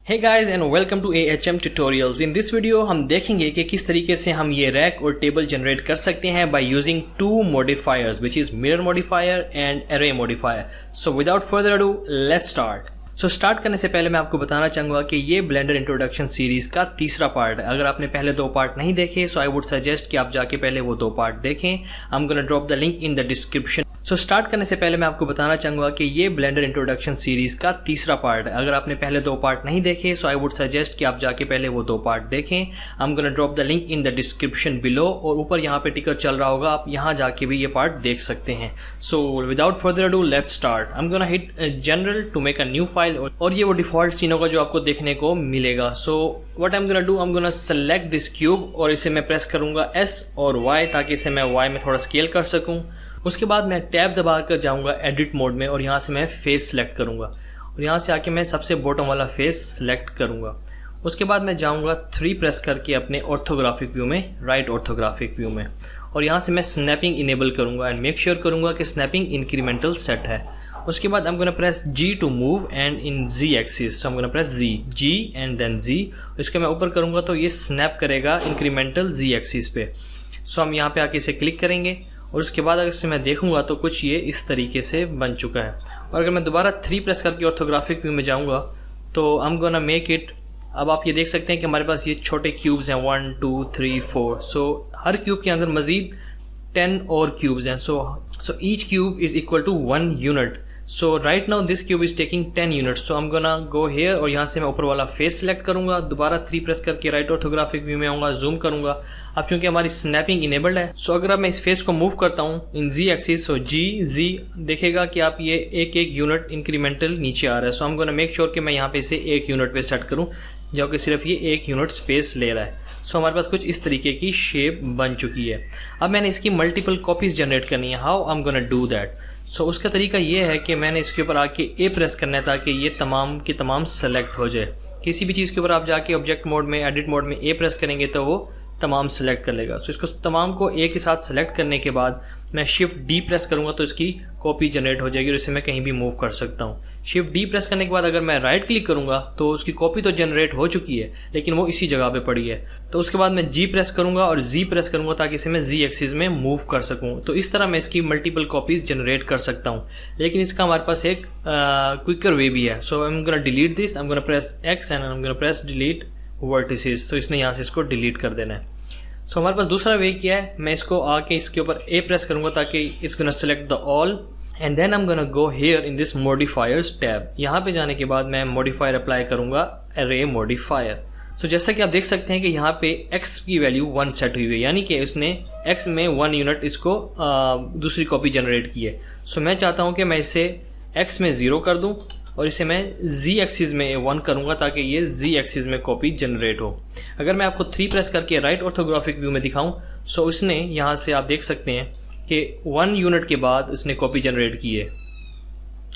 Hey guys and welcome to AHM Tutorials. In this video हम देखेंगे कि किस तरीके से हम ये रैक और टेबल जनरेट कर सकते हैं by using two modifiers which is mirror modifier and array modifier. So without further ado, let's start. Start करने से पहले मैं आपको बताना चाहूँगा कि ये ब्लेंडर इंट्रोडक्शन सीरीज़ का तीसरा पार्ट है। अगर आपने पहले दो पार्ट नहीं देखे सो आई वुड सजेस्ट कि आप जाके पहले वो दो पार्ट देखें। आई am gonna drop the link in the description. Start करने से पहले मैं आपको बताना चाहूँगा कि ये ब्लेंडर इंट्रोडक्शन सीरीज़ का तीसरा पार्ट है। अगर आपने पहले दो पार्ट नहीं देखे सो आई वुड सजेस्ट कि आप जाके पहले वो दो पार्ट देखें। आई am gonna drop the link in the description below और ऊपर यहाँ पे टिकर चल रहा होगा, आप यहाँ जाके भी ये पार्ट देख सकते हैं। So without further ado let's start. I am gonna hit general to make a new file और ये वो डिफॉल्ट सीन होगा जो आपको देखने को मिलेगा। So what I am gonna do, I am gonna select this cube और इसे मैं प्रेस करूंगा S और Y ताकि इसे मैं Y में थोड़ा स्केल कर सकूं। उसके बाद मैं टैब दबा कर जाऊंगा एडिट मोड में और यहाँ से मैं फेस सेलेक्ट करूंगा और यहाँ से आके मैं सबसे बॉटम वाला फेस सेलेक्ट करूंगा। उसके बाद मैं जाऊंगा 3 प्रेस करके अपने ऑर्थोग्राफिक व्यू में, राइट ऑर्थोग्राफिक व्यू में, और यहाँ से मैं स्नैपिंग इनेबल करूंगा एंड मेक श्योर करूंगा कि स्नैपिंग इंक्रीमेंटल सेट है। उसके बाद I'm gonna press G to move and in Z axis, so I'm gonna press G and then Z। इसके मैं ऊपर करूँगा तो ये स्नैप करेगा इंक्रीमेंटल Z एक्सिस पे। सो हम यहाँ पे आके इसे क्लिक करेंगे और उसके बाद अगर इसे मैं देखूँगा तो कुछ ये इस तरीके से बन चुका है। और अगर मैं दोबारा 3 प्रेस करके ऑर्थोग्राफिक व्यू में जाऊँगा तो I'm gonna make it। अब आप ये देख सकते हैं कि हमारे पास ये छोटे क्यूब्स हैं 1 2 3 4। सो हर क्यूब के अंदर मज़ीद 10 और क्यूब्स हैं। So each cube is equal to 1 unit. So right now this cube is taking 10 units. So I am gonna go here और यहाँ से मैं ऊपर वाला फेस सेलेक्ट करूंगा, दोबारा 3 प्रेस करके राइट ऑर्थोग्राफिक व्यू में आऊँगा, जूम करूंगा। अब चूंकि हमारी स्नैपिंग इनेबल्ड है सो अगर अब मैं इस फेस को मूव करता हूँ इन Z एक्सिस, सो जी देखेगा कि आप ये एक यूनिट इंक्रीमेंटल नीचे आ रहा है। So I am gonna make sure कि मैं यहाँ पे इसे 1 यूनिट पे सेट करूँ जो कि सिर्फ ये 1 यूनिट स्पेस ले रहा है। सो हमारे पास कुछ इस तरीके की शेप बन चुकी है। अब मैंने इसकी मल्टीपल कॉपीज जनरेट करनी है। How I am gonna do that. So उसका तरीका ये है कि मैंने इसके ऊपर आके A प्रेस करना है ताकि ये तमाम की तमाम सेलेक्ट हो जाए। किसी भी चीज़ के ऊपर आप जाके ऑब्जेक्ट मोड में, एडिट मोड में A प्रेस करेंगे तो वो तमाम सेलेक्ट कर लेगा। सो इसको तमाम को A के साथ सेलेक्ट करने के बाद मैं शिफ्ट D प्रेस करूँगा तो इसकी कॉपी जनरेट हो जाएगी और इसे मैं कहीं भी मूव कर सकता हूँ। शिफ्ट D प्रेस करने के बाद अगर मैं राइट क्लिक करूँगा तो उसकी कॉपी तो जनरेट हो चुकी है लेकिन वो इसी जगह पे पड़ी है। तो उसके बाद मैं G प्रेस करूँगा और Z प्रेस करूँगा ताकि इसे मैं Z एक्सिस में मूव कर सकूँ। तो इस तरह मैं इसकी मल्टीपल कॉपीज जनरेट कर सकता हूँ, लेकिन इसका हमारे पास एक क्विकर वे भी है। So I am gonna delete this, I am gonna press X and I am gonna press delete vertices. तो इसने यहाँ से इसको डिलीट कर देना है। सो हमारे पास दूसरा वे क्या है, मैं इसको आके इसके ऊपर A प्रेस करूँगा ताकि it's gonna select the all and then I am gonna go here in this modifiers tab. यहाँ पे जाने के बाद मैं मॉडिफायर अप्लाई करूँगा, array मॉडिफायर। सो जैसा कि आप देख सकते हैं कि यहाँ पे x की वैल्यू 1 सेट हुई है, यानी कि उसने x में 1 यूनिट इसको दूसरी कॉपी जनरेट की है। सो मैं चाहता हूँ कि मैं इसे x में 0 कर दूँ और इसे मैं Z एक्सिस में 1 करूँगा ताकि ये Z एक्सिस में कॉपी जनरेट हो। अगर मैं आपको 3 प्रेस करके राइट ऑर्थोग्राफिक व्यू में दिखाऊँ सो उसने यहाँ से आप देख सकते हैं कि 1 यूनिट के बाद उसने कॉपी जनरेट की है।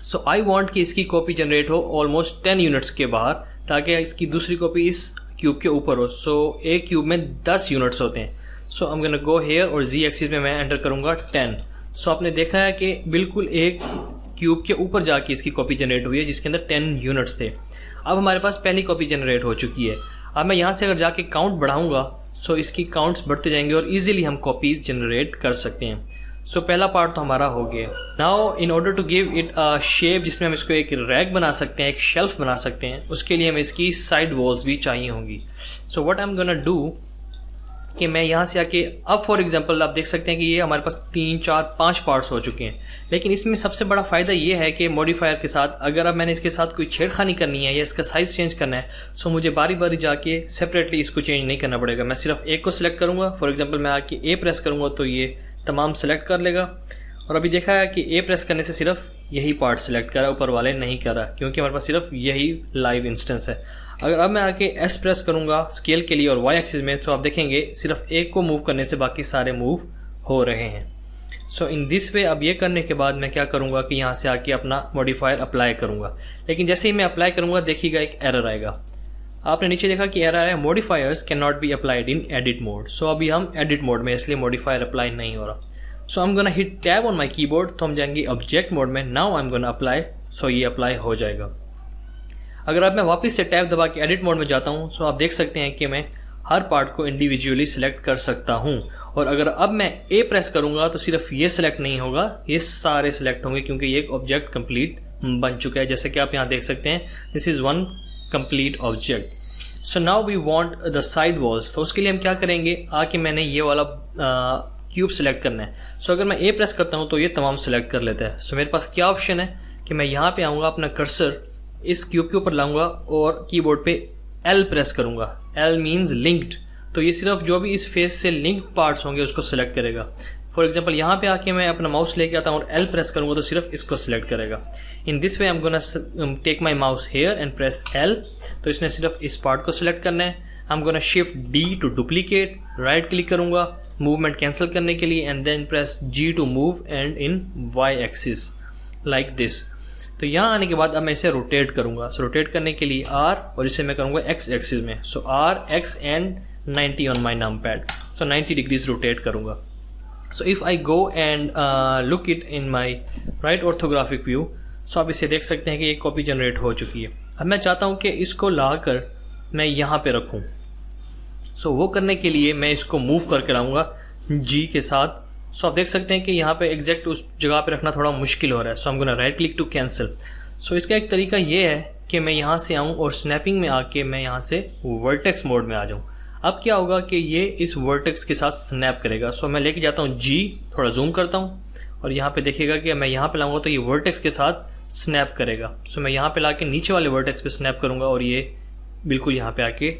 सो आई वांट कि इसकी कॉपी जनरेट हो ऑलमोस्ट 10 यूनिट्स के बाहर ताकि इसकी दूसरी कॉपी इस क्यूब के ऊपर हो। सो एक क्यूब में 10 यूनिट्स होते हैं। So I am gonna go here और Z एक्सिस में मैं एंटर करूँगा 10। सो आपने देखा है कि बिल्कुल एक क्यूब के ऊपर जाके इसकी कॉपी जनरेट हुई है जिसके अंदर 10 यूनिट्स थे। अब हमारे पास पहली कॉपी जनरेट हो चुकी है। अब मैं यहाँ से अगर जाके काउंट बढ़ाऊँगा सो इसकी काउंट्स बढ़ते जाएंगे और इजीली हम कॉपीज जनरेट कर सकते हैं। सो पहला पार्ट तो हमारा हो गया। Now in order to give it a shape जिसमें हम इसको एक रैक बना सकते हैं, एक शेल्फ बना सकते हैं, उसके लिए हमें इसकी साइड वॉल्स भी चाहिए होंगी। So what I am gonna do कि मैं यहाँ से आके अब फॉर एग्जांपल आप देख सकते हैं कि ये हमारे पास 3 4 5 पार्ट्स हो चुके हैं, लेकिन इसमें सबसे बड़ा फ़ायदा ये है कि मॉडिफायर के साथ अगर अब मैंने इसके साथ कोई छेड़खानी करनी है या इसका साइज़ चेंज करना है सो मुझे बारी बारी जाके सेपरेटली इसको चेंज नहीं करना पड़ेगा। मैं सिर्फ एक को सिलेक्ट करूँगा, फॉर एग्जाम्पल मैं आके A प्रेस करूँगा तो ये तमाम सेलेक्ट कर लेगा। और अभी देखा है कि A प्रेस करने से सिर्फ यही पार्ट सेलेक्ट कर रहा है, ऊपर वाले नहीं कर रहा क्योंकि हमारे पास सिर्फ यही लाइव इंस्टेंस है। अगर अब मैं आके S प्रेस करूँगा स्केल के लिए और Y एक्सिस में तो आप देखेंगे सिर्फ एक को मूव करने से बाकी सारे मूव हो रहे हैं। सो इन दिस वे अब ये करने के बाद मैं क्या करूँगा कि यहाँ से आके अपना मॉडिफायर अप्लाई करूँगा, लेकिन जैसे ही मैं अप्लाई करूँगा देखिएगा एक एरर आएगा। आपने नीचे देखा कि एरर है modifiers can not be applied in edit mode. So अभी हम एडिट मोड में इसलिए मॉडिफायर अप्लाई नहीं हो रहा। So I am gonna hit tab on my keyboard, तो हम जाएंगे ऑब्जेक्ट मोड में। Now I am gonna apply, so ये अप्लाई हो जाएगा। अगर अब मैं वापस से टैब दबा के एडिट मोड में जाता हूँ तो आप देख सकते हैं कि मैं हर पार्ट को इंडिविजुअली सिलेक्ट कर सकता हूँ। और अगर अब मैं ए प्रेस करूँगा तो सिर्फ ये सिलेक्ट नहीं होगा, ये सारे सिलेक्ट होंगे क्योंकि ये एक ऑब्जेक्ट कंप्लीट बन चुका है। जैसे कि आप यहाँ देख सकते हैं, this is one complete object. So now we want the side walls. तो उसके लिए हम क्या करेंगे, आके मैंने ये वाला क्यूब सेलेक्ट करना है। सो अगर मैं ए प्रेस करता हूँ तो ये तमाम सेलेक्ट कर लेता है। सो मेरे पास क्या ऑप्शन है कि मैं यहाँ पे आऊँगा, अपना कर्सर इस क्यूब के ऊपर लाऊंगा और कीबोर्ड पे एल प्रेस करूँगा। एल मीन्स लिंक्ड, तो ये सिर्फ जो भी इस फेस से लिंक्ड पार्ट्स होंगे उसको सिलेक्ट करेगा। फॉर एग्जाम्पल यहाँ पे आके मैं अपना माउस लेके आता हूँ और एल प्रेस करूँगा तो सिर्फ इसको सिलेक्ट करेगा। In this way I am gonna take my mouse here and press L, तो इसने सिर्फ इस पार्ट को सिलेक्ट करना है। I am gonna shift D to duplicate, right click करूँगा मूवमेंट कैंसिल करने के लिए, and then press G to move and in Y axis like this. तो यहाँ आने के बाद अब मैं इसे रोटेट करूँगा। सो रोटेट करने के लिए आर और इसे मैं करूँगा एक्स एक्सिस में। So R X and 90 on my numpad, so 90 degrees rotate करूँगा। So if I go and look it in my right orthographic view, so आप इसे देख सकते हैं कि एक कॉपी जनरेट हो चुकी है। अब मैं चाहता हूँ कि इसको लाकर मैं यहाँ पे रखूँ। सो वो करने के लिए मैं इसको मूव करके लाऊंगा जी के साथ। सो आप देख सकते हैं कि यहाँ पे एग्जैक्ट उस जगह पे रखना थोड़ा मुश्किल हो रहा है। सो हम gonna right click to cancel. So इसका एक तरीका ये है कि मैं यहाँ से आऊँ और स्नैपिंग में आके मैं यहाँ से वर्टेक्स मोड में आ जाऊँ। अब क्या होगा कि ये इस वर्टेक्स के साथ स्नैप करेगा। सो मैं लेके जाता हूँ जी, थोड़ा जूम करता हूँ और यहाँ पे देखिएगा कि मैं यहाँ पे लाऊंगा तो ये वर्टेक्स के साथ स्नैप करेगा। सो मैं यहाँ पे ला के नीचे वाले वर्टेक्स पे स्नैप करूँगा और ये बिल्कुल यहाँ पे आके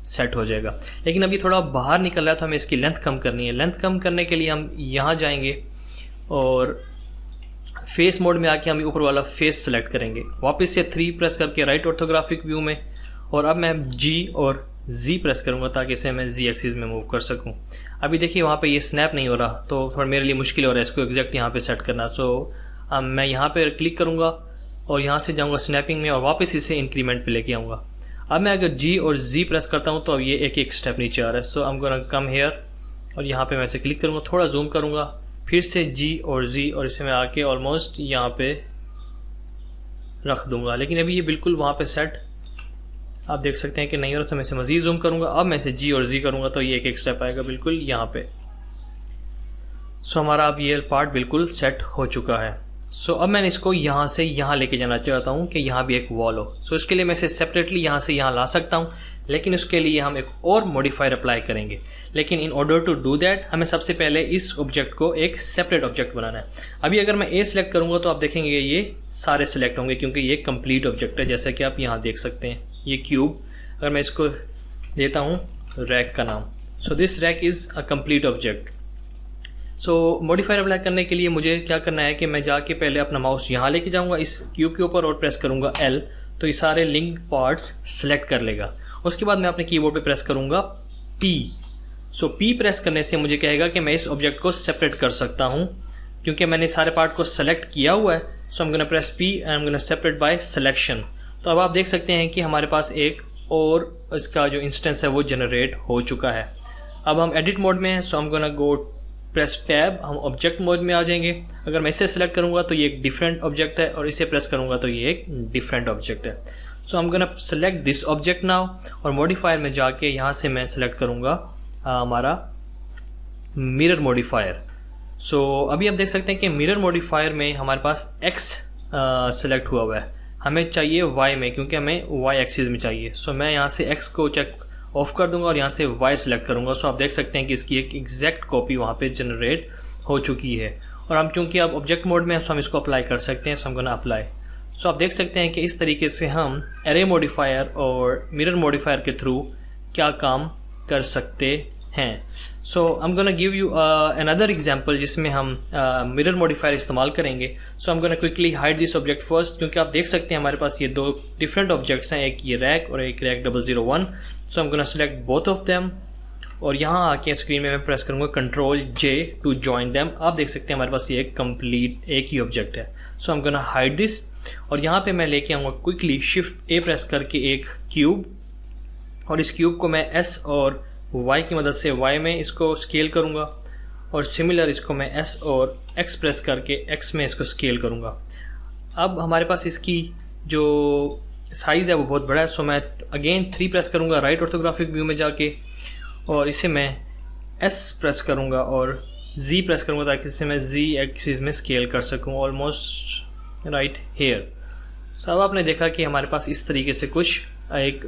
सेट हो जाएगा। लेकिन अभी थोड़ा बाहर निकल रहा है तो हमें इसकी लेंथ कम करनी है। लेंथ कम करने के लिए हम यहाँ जाएंगे और फेस मोड में आके हम ऊपर वाला फेस सेलेक्ट करेंगे। वापस से 3 प्रेस करके राइट ऑर्थोग्राफिक व्यू में, और अब मैं जी और जी प्रेस करूँगा ताकि इसे मैं जी एक्सिस में मूव कर सकूँ। अभी देखिए वहाँ पे ये स्नैप नहीं हो रहा तो थोड़ा मेरे लिए मुश्किल हो रहा है इसको एग्जैक्ट यहाँ पे सेट करना। सो मैं यहाँ पे क्लिक करूँगा और यहाँ से जाऊँगा स्नैपिंग में और वापस इसे इंक्रीमेंट पे लेके आऊँगा। अब मैं अगर जी और जी प्रेस करता हूँ तो अब ये एक एक स्टेप नीचे आ रहा है। So I am gonna come here और यहाँ पे मैं इसे क्लिक करूँगा, थोड़ा जूम करूँगा, फिर से जी और जी और इसे मैं आके ऑलमोस्ट यहाँ पे रख दूँगा। लेकिन अभी ये बिल्कुल वहाँ पे सेट आप देख सकते हैं कि नहीं हो रहा, तो मैं इसे मज़ीद जूम करूँगा। अब मैं इसे जी और जी करूँगा तो ये एक एक स्टेप आएगा बिल्कुल यहाँ पे। सो हमारा अब ये पार्ट बिल्कुल सेट हो चुका है। सो अब मैंने इसको यहाँ से यहाँ लेके जाना चाहता हूँ कि यहाँ भी एक वॉल हो। सो इसके लिए मैं इसे सेपरेटली यहाँ से यहाँ ला सकता हूँ, लेकिन उसके लिए हम एक और मॉडिफायर अप्लाई करेंगे। लेकिन in order to do that हमें सबसे पहले इस ऑब्जेक्ट को एक सेपरेट ऑब्जेक्ट बनाना है। अभी अगर मैं ए सिलेक्ट करूँगा तो आप देखेंगे ये सारे सिलेक्ट होंगे क्योंकि ये कंप्लीट ऑब्जेक्ट है। जैसा कि आप यहाँ देख सकते हैं ये क्यूब, अगर मैं इसको देता हूँ रैक का नाम, so this rack is a complete object. So modifier apply करने के लिए मुझे क्या करना है कि मैं जाके पहले अपना माउस यहाँ लेके जाऊँगा इस क्यूब के ऊपर और प्रेस करूँगा L, तो ये सारे लिंक पार्ट्स सेलेक्ट कर लेगा। उसके बाद मैं अपने कीबोर्ड पे प्रेस करूँगा P। सो P प्रेस करने से मुझे कहेगा कि मैं इस ऑब्जेक्ट को सेपरेट कर सकता हूँ क्योंकि मैंने सारे पार्ट को सेलेक्ट किया हुआ है। So I am gonna press P and I am gonna separate by selection. तो अब आप देख सकते हैं कि हमारे पास एक और इसका जो इंस्टेंस है वो जनरेट हो चुका है। अब हम एडिट मोड में हैं, so I am gonna go press tab, हम ऑब्जेक्ट मोड में आ जाएंगे। अगर मैं इसे सेलेक्ट करूंगा तो ये एक डिफरेंट ऑब्जेक्ट है और इसे प्रेस करूंगा तो ये एक डिफरेंट ऑब्जेक्ट है। So I am gonna select this object now और मॉडिफायर में जाके यहाँ से मैं सेलेक्ट करूंगा हमारा मिरर मॉडिफायर। सो अभी आप देख सकते हैं कि मिरर मॉडिफायर में हमारे पास एक्स सेलेक्ट हुआ है, हमें चाहिए वाई में क्योंकि हमें वाई एक्सिस में चाहिए। सो मैं यहाँ से एक्स को चेक ऑफ कर दूंगा और यहाँ से y सेलेक्ट करूंगा। सो आप देख सकते हैं कि इसकी एक एग्जैक्ट कॉपी वहाँ पे जनरेट हो चुकी है। और हम चूंकि अब ऑब्जेक्ट मोड में हैं सो हम इसको अप्लाई कर सकते हैं। सो हम गोना अप्लाई। सो आप देख सकते हैं कि इस तरीके से हम एरे मॉडिफायर और मिरर मॉडिफायर के थ्रू क्या काम कर सकते हैं। So I am gonna give you another example जिसमें हम मिरर मॉडिफायर इस्तेमाल करेंगे। So I am gonna quickly hide this object first क्योंकि आप देख सकते हैं हमारे पास ये दो डिफरेंट ऑब्जेक्ट्स हैं, एक ये रैक और एक rack 001। So I am gonna select both of them और यहाँ आके स्क्रीन में मैं प्रेस करूँगा Ctrl J to join them. आप देख सकते हैं हमारे पास ये एक कंप्लीट एक ही ऑब्जेक्ट है। So I am gonna hide this और यहाँ पे मैं लेके आऊँगा क्विकली Shift A प्रेस करके एक क्यूब और इस क्यूब को मैं S और Y की मदद से Y में इसको स्केल करूँगा और सिमिलर इसको मैं S और X प्रेस करके X में इसको स्केल करूँगा। अब हमारे पास इसकी जो साइज़ है वो बहुत बड़ा है। सो मैं अगेन 3 प्रेस करूँगा राइट ऑर्थोग्राफिक व्यू में जाके, और इसे मैं S प्रेस करूँगा और Z प्रेस करूँगा ताकि इसे मैं Z एक्सिस में स्केल कर सकूँ ऑलमोस्ट राइट हेयर। सो अब आपने देखा कि हमारे पास इस तरीके से कुछ एक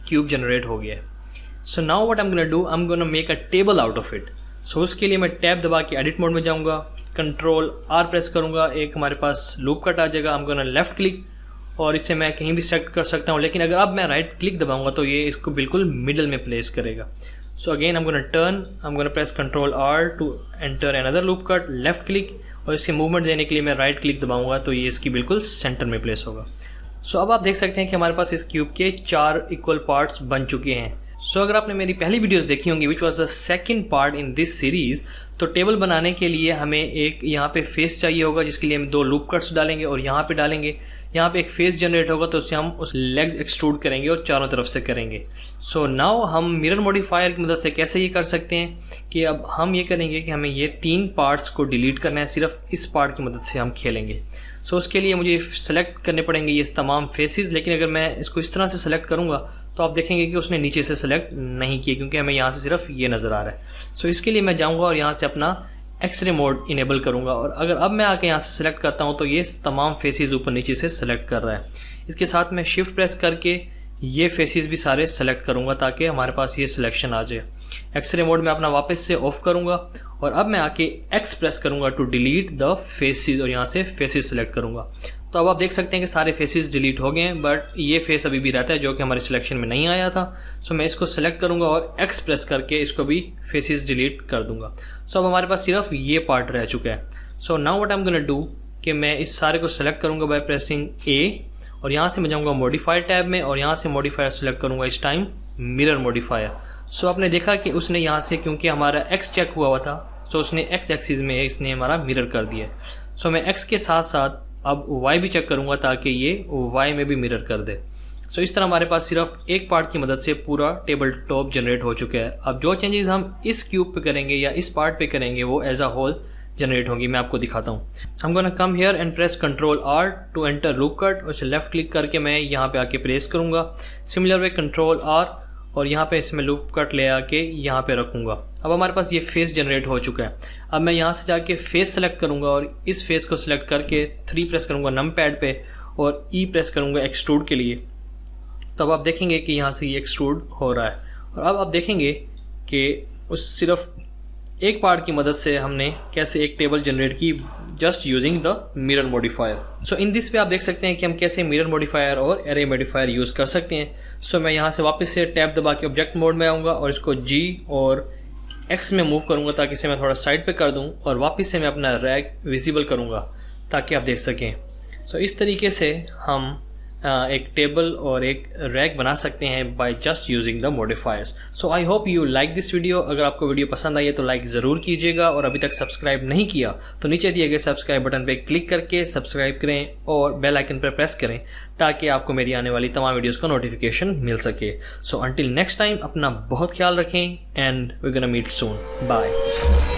क्यूब जनरेट हो गया है। So now what I am gonna do, I am gonna make a table out of it. So उसके लिए मैं टैब दबा के एडिट मोड में जाऊँगा, कंट्रोल R प्रेस करूँगा, एक हमारे पास लूप कट आ जाएगा। आई एम गोना लेफ्ट क्लिक और इसे मैं कहीं भी सेलेक्ट कर सकता हूँ, लेकिन अगर अब मैं राइट क्लिक दबाऊंगा तो ये इसको बिल्कुल मिडल में प्लेस करेगा। So again I am gonna turn, I am gonna press control R to enter another loop cut, left click, और इसके मूवमेंट देने के लिए मैं राइट क्लिक दबाऊंगा तो ये इसकी बिल्कुल सेंटर में प्लेस होगा। सो अब आप देख सकते हैं कि हमारे पास इस क्यूब के 4 इक्वल पार्ट्स बन चुके हैं। सो अगर आपने मेरी पहली वीडियोस देखी होंगी which was the second part in this series, तो टेबल बनाने के लिए हमें एक यहाँ पे फेस चाहिए होगा जिसके लिए हम 2 लूप कट्स डालेंगे और यहाँ पे डालेंगे। यहाँ पे एक फेस जनरेट होगा तो उससे हम उस लेग्स एक्सट्रूड करेंगे और चारों तरफ से करेंगे। सो नाउ हम मिरर मॉडिफायर की मदद से कैसे ये कर सकते हैं कि अब हम ये करेंगे कि हमें ये 3 पार्ट्स को डिलीट करना है, सिर्फ इस पार्ट की मदद से हम खेलेंगे। सो उसके लिए मुझे सेलेक्ट करने पड़ेंगे ये तमाम फेसेस, लेकिन अगर मैं इसको इस तरह से सेलेक्ट करूँगा तो आप देखेंगे कि उसने नीचे से सेलेक्ट नहीं किया क्योंकि हमें यहाँ से सिर्फ ये नज़र आ रहा है। सो इसके लिए मैं जाऊँगा और यहाँ से अपना एक्सरे मोड इनेबल करूँगा, और अगर अब मैं आके यहाँ से सेलेक्ट करता हूँ तो ये तमाम फेसेस ऊपर नीचे से सेलेक्ट कर रहा है। इसके साथ मैं शिफ्ट प्रेस करके ये फेसेस भी सारे सेलेक्ट करूँगा ताकि हमारे पास ये सिलेक्शन आ जाए। एक्सरे मोड में अपना वापस से ऑफ करूँगा और अब मैं आके एक्स प्रेस करूँगा टू डिलीट द फेसेस, और यहाँ से फेसेस सेलेक्ट करूँगा। तो अब आप देख सकते हैं कि सारे फेसेस डिलीट हो गए हैं, बट ये फेस अभी भी रहता है जो कि हमारे सिलेक्शन में नहीं आया था। सो मैं इसको सेलेक्ट करूँगा और एक्स प्रेस करके इसको भी फेसेस डिलीट कर दूँगा। सो अब हमारे पास सिर्फ ये पार्ट रह चुका है। So now what I am gonna do कि मैं इस सारे को सेलेक्ट करूँगा बाय प्रेसिंग A, और यहाँ से मैं जाऊँगा मॉडिफायर टैब में और यहाँ से मॉडिफायर सेलेक्ट करूँगा, इस टाइम मिरर मॉडिफायर। सो आपने देखा कि उसने यहाँ से क्योंकि हमारा एक्स चेक हुआ था, सो उसने एक्स एक्सिस में इसने हमारा मिरर कर दिया। सो मैं एक्स के साथ साथ अब वाई भी चेक करूँगा ताकि ये वाई में भी मिरर कर दे। सो इस तरह हमारे पास सिर्फ एक पार्ट की मदद से पूरा टेबल टॉप जनरेट हो चुका है। अब जो चेंजेस हम इस क्यूब पे करेंगे या इस पार्ट पे करेंगे वो एज अ होल जनरेट होंगी। मैं आपको दिखाता हूँ। हम gonna come here and press control R to enter loop cut, और लेफ्ट क्लिक करके मैं यहाँ पे आके प्रेस करूँगा। सिमिलर वे कंट्रोल R, और यहाँ पे इसमें लूप कट ले आके यहाँ पे रखूँगा। अब हमारे पास ये फेस जनरेट हो चुका है। अब मैं यहाँ से जाके फेस सेलेक्ट करूँगा और इस फेस को सिलेक्ट करके 3 प्रेस करूँगा नमपैड पे और E प्रेस करूँगा एक्सट्रूड के लिए। तो अब आप देखेंगे कि यहाँ से ये एक्सट्रूड हो रहा है, और अब आप देखेंगे कि उस सिर्फ एक पार्ट की मदद से हमने कैसे एक टेबल जनरेट की just using the mirror modifier. So in this पे आप देख सकते हैं कि हम कैसे मिरर मॉडिफायर और एरे मॉडिफायर यूज़ कर सकते हैं। सो मैं यहाँ से वापस से टैब दबा के ऑब्जेक्ट मोड में आऊँगा और इसको G और X में मूव करूँगा ताकि इसे मैं थोड़ा साइड पे कर दूँ, और वापस से मैं अपना रैक विजिबल करूँगा ताकि आप देख सकें। सो इस तरीके से हम एक टेबल और एक रैक बना सकते हैं by just using the modifiers. So I hope you like this video. अगर आपको वीडियो पसंद आई है तो लाइक ज़रूर कीजिएगा, और अभी तक सब्सक्राइब नहीं किया तो नीचे दिए गए सब्सक्राइब बटन पे क्लिक करके सब्सक्राइब करें और बेल आइकन पर प्रेस करें ताकि आपको मेरी आने वाली तमाम वीडियोस का नोटिफिकेशन मिल सके। सो अंटिल नेक्स्ट टाइम अपना बहुत ख्याल रखें and we gonna meet soon. Bye.